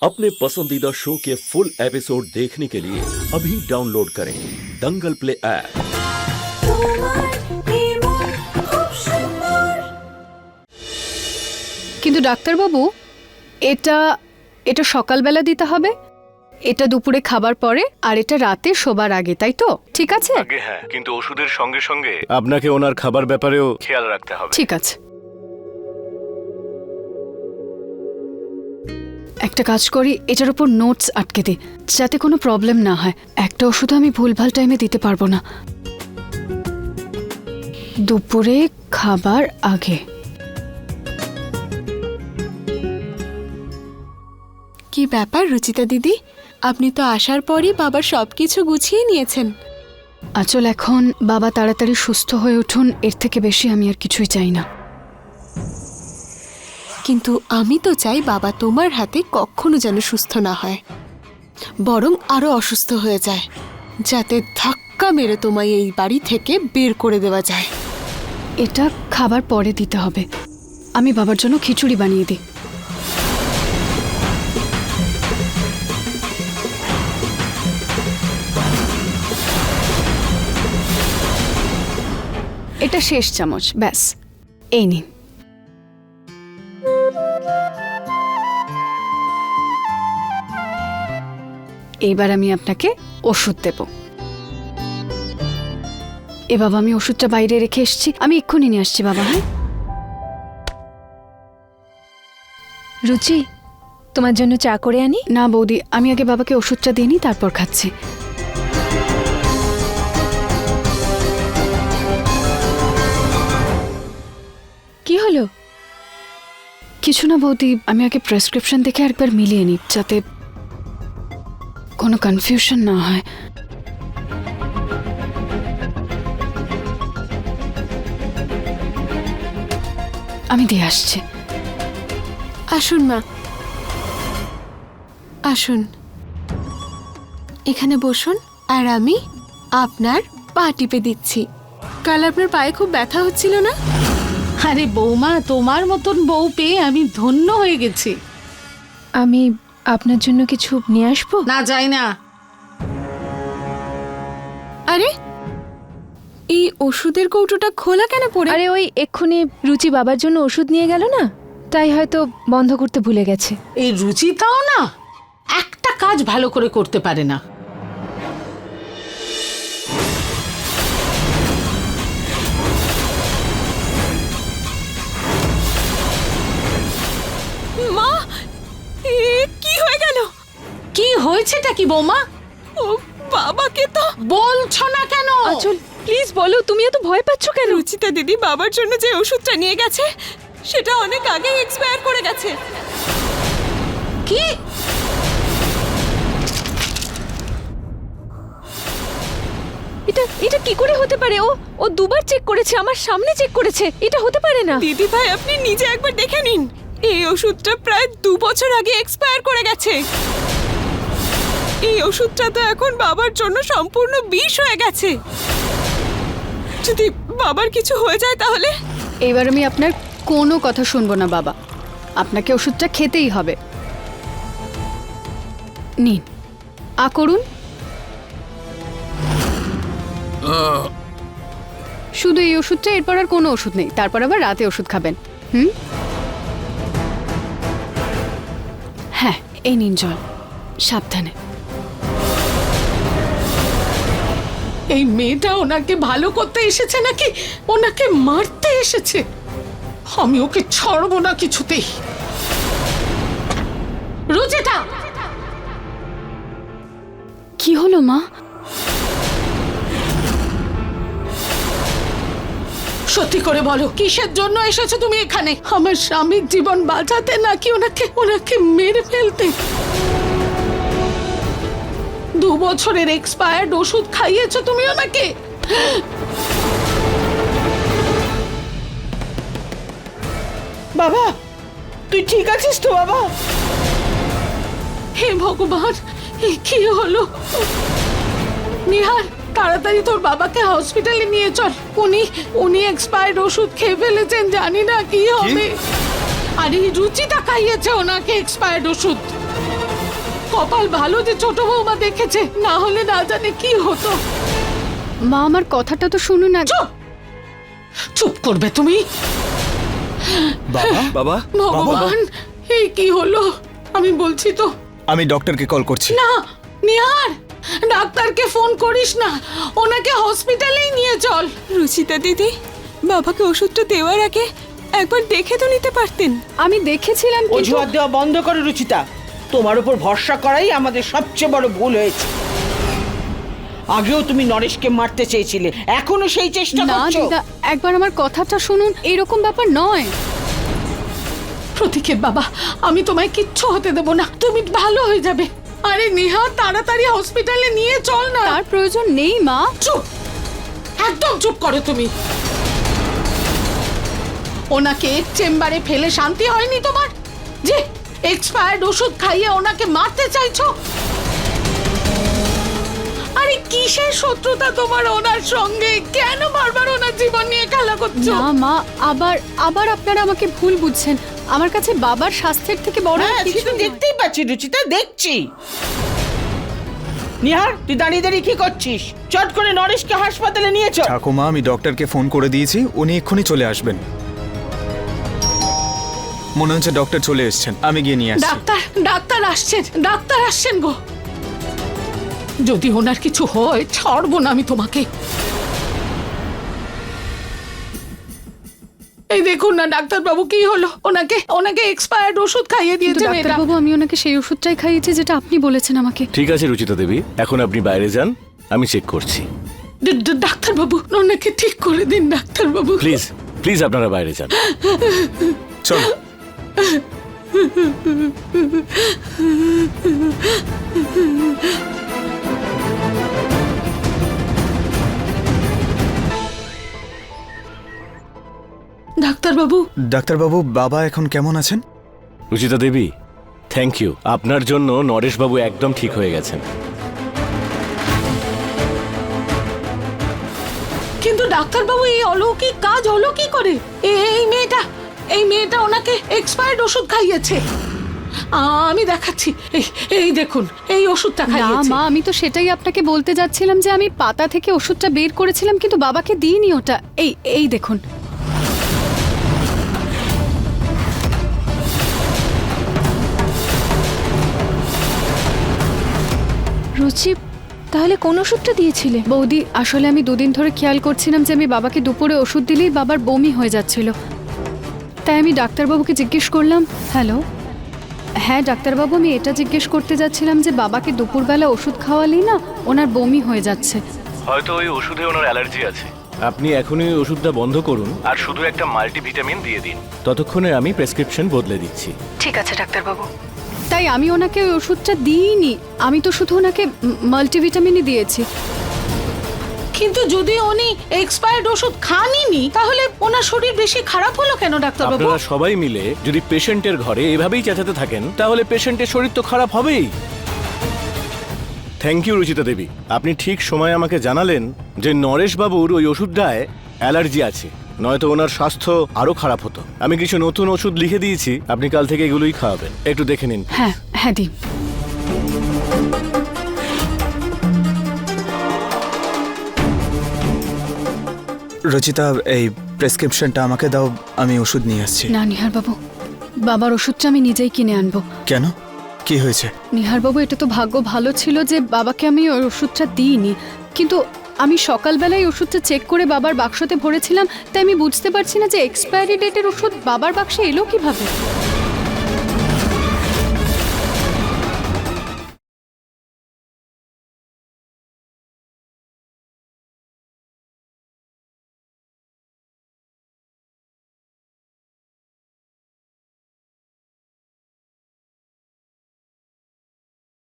अपने पसंदीदा शो के फुल एपिसोड देखने के लिए अभी डाउनलोड करें दंगल प्ले ऐप। কিন্তু ডাক্তারবাবু, এটা এটা সকালবেলা দিতে হবে, এটা দুপুরে খাবার পরে, আর এটা রাতে শোবার আগে, তাই তো? ঠিক আছে? আগে হ্যাঁ, কিন্তু ওষুধের সঙ্গে সঙ্গে আপনাকে ওনার খাবার ব্যাপারেও খেয়াল রাখতে হবে। ঠিক আছে। একটা কাজ করি, এটার উপর নোটস আটকে দিই যাতে কোনো প্রবলেম না হয়। একটা ওষুধ আমি ভুলভাল টাইমে দিতে পারবো না। দুপুরে খাবার আগে। কি ব্যাপার রুচিতা দিদি, আপনি তো আসার পরই বাবার সবকিছু গুছিয়ে নিয়েছেন। আচল, এখন বাবা তাড়াতাড়ি সুস্থ হয়ে উঠুন, এর থেকে বেশি আমি আর কিছুই চাই না। কিন্তু আমি তো চাই বাবা তোমার হাতে কখনো যেন সুস্থ না হয়, বরং আরো অসুস্থ হয়ে যায়, যাতে ধাক্কা মেরে তোমায় এই বাড়ি থেকে বের করে দেওয়া যায়। এটা খাবার পরে দিতে হবে। আমি বাবার জন্য খিচুড়ি বানিয়ে দিই। এটা শেষ চামচ, ব্যাস। এই নিন। এইবার আমি আপনাকে ওষুধ দেব। এ বাবা, আমি ওষুধটা বাইরে রেখে এসেছি, আমি এক্ষুনি নিয়ে আসছি বাবা। হ্যাঁ রুচি, তোমার জন্য চা করে আনি? না বৌদি, আমি আগে বাবাকে ওষুধটা দিয়ে নিই, তারপর খাচ্ছি। কি হলো? কিছু না বৌদি, আমি আগে প্রেসক্রিপশন দেখে একবার মিলিয়ে নিই যাতে কোনো কনফিউশন না হয়। আমি দিয়ে আসছি। আসুন মা, আসুন, এখানে বসুন, আর আমি আপনার পা টিপে দিচ্ছি। কাল আপনার পায়ে খুব ব্যথা হচ্ছিল না? আরে বৌমা, তোমার মতন বউ পেয়ে আমি ধন্য হয়ে গেছি। আমি আপনার জন্য কিছু নিয়ে আসবো? না, যাই না। আরে এই ওষুধের কৌটোটা খোলা কেন পড়ে? আরে ওই এক্ষুনি রুচি বাবার জন্য ওষুধ নিয়ে গেল না, তাই হয়তো বন্ধ করতে ভুলে গেছে। এই রুচিতাও না একটা কাজ ভালো করে করতে পারে না। মা, কি হয়ে গেল? কি হয়েছেটা কি বৌমা? ও বাবাকে তো বলছো না কেন? আচল, প্লিজ বলো, তুমি এত ভয় পাচ্ছ কেন? রুচিতা দিদি বাবার জন্য যে ওষুধটা নিয়ে গেছে সেটা অনেক আগে এক্সপায়ার করে গেছে। কি? এটা কি করে হতে পারে? ও দুবার চেক করেছে, আমার সামনে চেক করেছে, এটা হতে পারে না। দিদি ভাই, আপনি নিজে একবার দেখে নিন, এই ওষুধটা প্রায় 2 বছর আগে এক্সপায়ার করে গেছে। এই ওষুধটা তো এখন বাবার জন্য সম্পূর্ণ বিষ হয়ে গেছে। যদি বাবার কিছু হয়ে যায় তাহলে? এবার আমি আপনার কোনো কথা শুনবো না বাবা, আপনাকে ওষুধটা খেতেই হবে। নিন, করুন। শুধু এই ওষুধটা, এরপর আর কোনো ওষুধ নেই। তারপর আবার রাতে ওষুধ খাবেন। হ্যাঁ, এই নিন জল, সাবধানে। এই মেয়েটা ওনাকে ভালো করতে এসেছে নাকি ওনাকে মারতে এসেছে? আমি ওকে ছাড়বো না কিছুতেই। রুচিতা! কি হলো মা? সত্যি করে বলো, কিসের জন্য এসেছো তুমি এখানে? আমার স্বামীর জীবন বাঁচাতে নাকি ওনাকে মেরে ফেলতে? 2 বছরের এক্সপায়ার্ড ওষুধ খাইয়েছো তুমি ওনাকে। বাবা, তুই ঠিক আছিস তো বাবা? হে ভগবান, এ কি হলো? নিহার, তাড়াতাড়ি তোর বাবাকে হসপিটালে নিয়ে চল। উনি এক্সপায়ার্ড ওষুধ খেয়ে ফেলেছেন, জানি না কি হবে। আরে রুচিতা খাইয়েছে ওনাকে এক্সপায়ার্ড ওষুধ। কপাল ভালো যে ছোট বৌমা দেখেছে, না হলে না জানে কি হতো। মা আমার কথাটা তো শুনুন না। চুপ চুপ করবে তুমি? বাবা বাবা ভগবান, এই কি হলো? আমি বলছি তো। আমি ডক্টরকে কল করছি। না নিহার, ডাক্তারকে ফোন করিস না, ওনাকে হসপিটালেই নিয়ে চল। রুচিতা দিদি, বাবাকে ওষুধটা দেওয়ার আগে একবার দেখে তো নিতে পারতেন। আমি দেখেছিলাম কিন্তু অজুহাত দেওয়া বন্ধ করো রুচিতা। তোমার উপর ভরসা করাই আমাদের সবচেয়ে বড় ভুল হয়েছে। আগেও তুমি নরেশকে মারতে চেয়েছিলে, এখনো সেই চেষ্টা না করছো। দিদা, একবার আমার কথাটা শুনুন, এরকম ব্যাপার নয়। প্রতীকের বাবা, আমি তোমায় কিচ্ছু হতে দেব না, তুমি ভালো হয়ে যাবে। আরে নিহার, তাড়াতাড়ি হসপিটালে নিয়ে চল না। তার প্রয়োজন নেই মা। চুপ, একদম চুপ করো তুমি। ওনাকে চেম্বারে ফেলে শান্তি হয়নি তোমার, যে এক্সপায়ার্ড ওষুধ খাইয়ে ওনাকে মারতে চাইছো? আরে কিসের শত্রুতা তোমার ওনার সঙ্গে? কেন বারবার ওনার জীবন নিয়ে খেলা করছো? না মা, আবার আবার আপনারা আমাকে ভুল বুঝছেন। আমার কাছে বাবার স্বাস্থ্যের থেকে বড় হ্যাঁ, কিছু সেটা নয়। দেখতেই পাচ্ছি রুচিতা, দেখছি। নিহার, তুই দাঁড়িয়ে দাঁড়িয়ে কি করছিস? চট করে নরেশকে হাসপাতালে নিয়ে চল। ঠাকুমা, আমি ডক্টরকে ফোন করে দিয়েছি, উনি এক্ষুনি চলে আসবেন। মনে হচ্ছে ডক্টর চলে এসেছেন, আমি গিয়ে নিয়ে আসছি। ডাক্তার আসছেন, ডাক্তার আসছেন গো। যদি ওনার কিছু হয় ছাড়বো না আমি তোমাকে। এই দেখুন না ডাক্তার বাবু, কি হলো? ওনাকে এক্সপায়ার্ড ওষুধ খাইয়ে কিন্তু দিয়েছে মেয়েটা। ডাক্তারবাবু, আমি ওনাকে সেই ওষুধটাই খাইয়েছি যেটা আপনি বলেছেন আমাকে। ঠিক আছে রুচিতা দেবী, এখন আপনি বাইরে যান, আমি চেক করছি। ডাক্তার বাবু, ওনাকে ঠিক করে দিন ডাক্তার বাবু। প্লিজ প্লিজ আপনারা বাইরে যান। চলো। ডাক্তারবাবু, ডাক্তারবাবু, বাবা এখন কেমন আছেন? রুচিতা দেবী, থ্যাংক ইউ। আপনার জন্য নরেশবাবু একদম ঠিক হয়ে গেছেন। কিন্তু ডাক্তারবাবু, এই অলৌকিক কাজ হলো কি করে? এই মেয়েটা ওনাকে এক্সপায়ার্ড ওষুধ খাইয়েছে। আমি দেখাচ্ছি, এই দেখুন, এই ওষুধটা না খাইয়েছে। মা, আমি তো সেটাই আপনাকে বলতে যাচ্ছিলাম যে আমি পাতা থেকে ওষুধটা বের করেছিলাম, কিন্তু বাবাকে দিইনি ওটা। এই দেখুন। রুচি, তাহলে কোন ওষুধটা দিয়েছিলে? বৌদি, আসলে আমি দুদিন ধরে খেয়াল করছিলাম যে আমি বাবাকে দুপুরে ওষুধ দিলেই বাবার বমি হয়ে যাচ্ছিল। তাই আমি ডাক্তারবাবুকে জিজ্ঞেস করলাম। হ্যালো, হ্যাঁ ডাক্তারবাবু, আমি এটা জিজ্ঞেস করতে যাচ্ছিলাম যে বাবাকে দুপুরবেলা ওষুধ খাওয়ালেই না ওনার বমি হয়ে যাচ্ছে। হয়তো ওই ওষুধে ওনার অ্যালার্জি আছে। আপনি এখনই ওই ওষুধটা বন্ধ করুন আর শুধু একটা মাল্টিভিটামিন দিয়ে দিন। ততক্ষণে আমি প্রেসক্রিপশন বদলে দিচ্ছি। ঠিক আছে ডাক্তারবাবু। তাই আমি ওনাকে ওই ওষুধটা দিইনি, আমি তো শুধু ওনাকে মাল্টিভিটামিনই দিয়েছি। কিন্তু যদি উনি এক্সপায়ার্ড ওষুধ খাননি, তাহলে ওনার শরীর বেশি খারাপ হলো কেন ডাক্তারবাবু? আপনারা সবাই মিলে যদি পেশেন্টের ঘরে এভাবেই চেঁচাতে থাকেন, তাহলে পেশেন্টের শরীর তো খারাপ হবেই। থ্যাংক ইউ রুচিতা দেবী, আপনি ঠিক সময় আমাকে জানালেন যে নরেশবাবুর ওই ওষুধটায় অ্যালার্জি আছে, নয়তো ওনার স্বাস্থ্য আরো খারাপ হতো। আমি কিছু নতুন ওষুধ লিখে দিয়েছি, আপনি কাল থেকে এগুলোই খাওয়াবেন। একটু দেখে নিন। হ্যাঁ হ্যাঁ দিন। রচিতা, এই প্রেসক্রিপশনটা আমাকে দাও, আমি ওষুধ নিয়ে আসছি। না নিহার বাবু, বাবার ওষুধটা আমি নিজেই কিনে আনবো। কেন, কি হয়েছে? নিহার বাবু, এটা তো ভাগ্য ভালো ছিল যে বাবাকে আমি ওই ওষুধটা দিইনি, কিন্তু আমি সকালবেলায় ওষুধটা চেক করে বাবার বাক্সতে ভরেছিলাম, তাই আমি বুঝতে পারছি না যে এক্সপায়ারি ডেটের ওষুধ বাবার বাক্সে এলো কিভাবে।